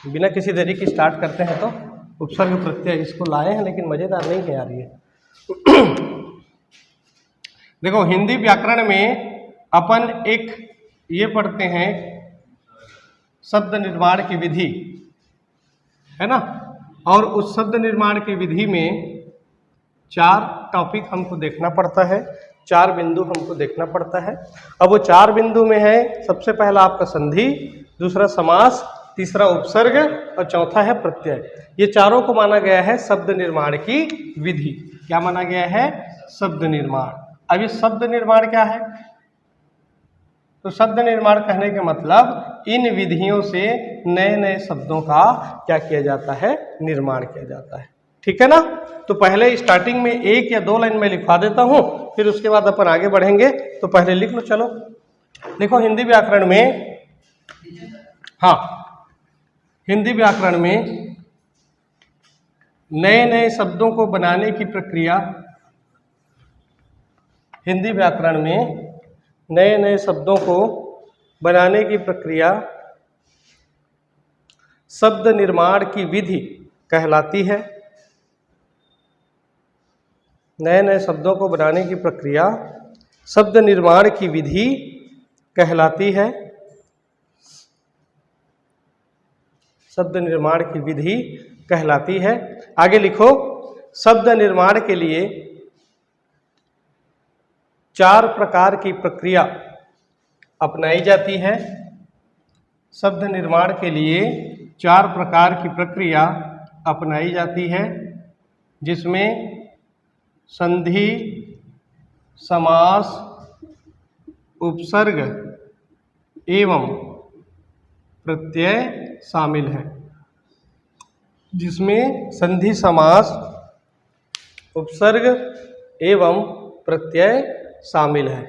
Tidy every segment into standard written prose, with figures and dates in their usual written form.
बिना किसी देरी की स्टार्ट करते हैं। तो उपसर्ग प्रत्यय इसको लाए हैं, लेकिन मज़ेदार नहीं है यार ये। देखो हिंदी व्याकरण में अपन एक ये पढ़ते हैं शब्द निर्माण की विधि, है ना। और उस शब्द निर्माण की विधि में 4 टॉपिक हमको देखना पड़ता है, 4 बिंदु हमको देखना पड़ता है। अब वो 4 बिंदु में है, सबसे पहला आपका संधि, दूसरा समास, तीसरा उपसर्ग और चौथा है प्रत्यय। ये चारों को माना गया है शब्द निर्माण की विधि। क्या माना गया है? शब्द निर्माण। अब ये शब्द निर्माण क्या है? तो शब्द निर्माण कहने के मतलब इन विधियों से नए नए शब्दों का क्या किया जाता है? निर्माण किया जाता है। ठीक है ना। तो पहले स्टार्टिंग में 1 या 2 लाइन में लिखवा देता हूं, फिर उसके बाद अपन आगे बढ़ेंगे। तो पहले लिख लो, चलो देखो हिंदी व्याकरण में, हाँ हिंदी व्याकरण में नए नए शब्दों को बनाने की प्रक्रिया, हिंदी व्याकरण में नए नए शब्दों को बनाने की प्रक्रिया शब्द निर्माण की विधि कहलाती है। नए नए शब्दों को बनाने की प्रक्रिया शब्द निर्माण की विधि कहलाती है। शब्द निर्माण की विधि कहलाती है। आगे लिखो, शब्द निर्माण के लिए 4 प्रकार की प्रक्रिया अपनाई जाती है। शब्द निर्माण के लिए 4 प्रकार की प्रक्रिया अपनाई जाती है, जिसमें संधि, समास, उपसर्ग एवं प्रत्यय शामिल है। जिसमें संधि, समास, उपसर्ग एवं प्रत्यय शामिल है।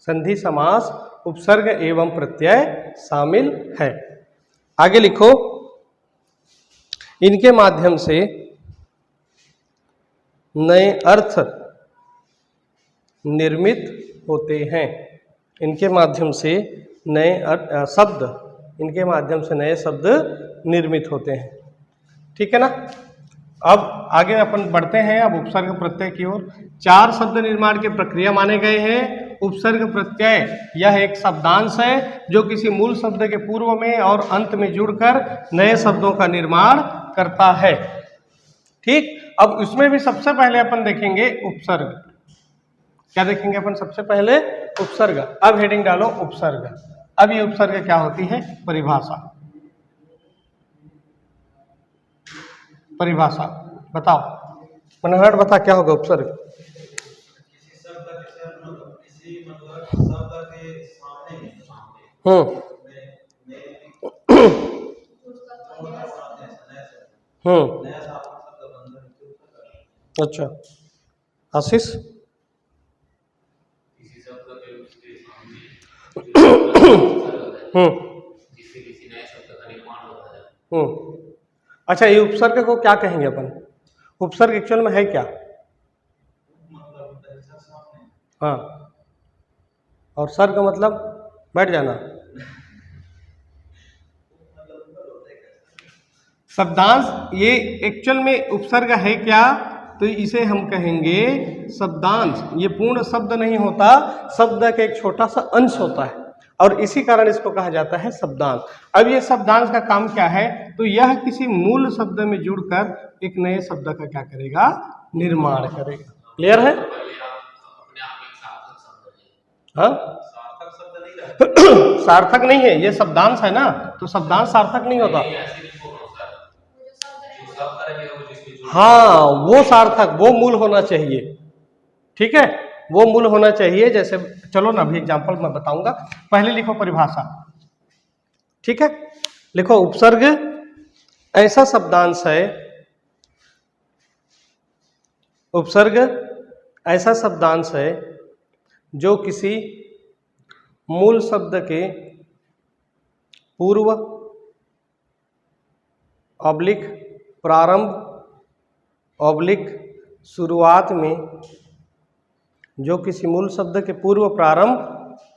संधि, समास, उपसर्ग एवं प्रत्यय शामिल है। आगे लिखो, इनके माध्यम से नए अर्थ निर्मित होते हैं। इनके माध्यम से नए शब्द, इनके माध्यम से नए शब्द निर्मित होते हैं। ठीक है ना। अब आगे अपन बढ़ते हैं, अब उपसर्ग प्रत्यय की ओर। 4 शब्द निर्माण के प्रक्रिया माने गए हैं। उपसर्ग प्रत्यय यह एक शब्दांश है जो किसी मूल शब्द के पूर्व में और अंत में जुड़कर नए शब्दों का निर्माण करता है। ठीक। अब इसमें भी सबसे पहले अपन देखेंगे उपसर्ग। क्या देखेंगे अपन? सबसे पहले उपसर्ग। अब हेडिंग डालो उपसर्ग। अब ये उपसर्ग क्या होती है? परिभाषा। परिभाषा बताओ मनोहर, बता क्या होगा उपसर्ग? अच्छा आशीष, अच्छा ये उपसर्ग को क्या कहेंगे अपन? उपसर्ग एक्चुअल में है क्या? हाँ, और सर्ग मतलब बैठ जाना। शब्दांश ये एक्चुअल में उपसर्ग है क्या? तो इसे हम कहेंगे शब्दांश। ये पूर्ण शब्द नहीं होता, शब्द का एक छोटा सा अंश होता है और इसी कारण इसको कहा जाता है शब्दांश। अब ये शब्दांश का काम क्या है? तो यह किसी मूल शब्द में जुड़कर एक नए शब्द का क्या करेगा? निर्माण करेगा। क्लियर है? हाँ सार्थक नहीं है, ये शब्दांश है ना, तो शब्दांश सार्थक नहीं होता। हाँ वो सार्थक, वो मूल होना चाहिए। ठीक है, वो मूल होना चाहिए। जैसे चलो ना अभी एग्जांपल मैं बताऊंगा। पहले लिखो परिभाषा। ठीक है, लिखो उपसर्ग ऐसा शब्दांश है, उपसर्ग ऐसा शब्दांश है जो किसी मूल शब्द के पूर्व ऑब्लिक प्रारंभ ऑब्लिक शुरुआत में, जो किसी मूल शब्द के पूर्व प्रारंभ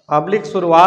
ऑब्लिक शुरुआत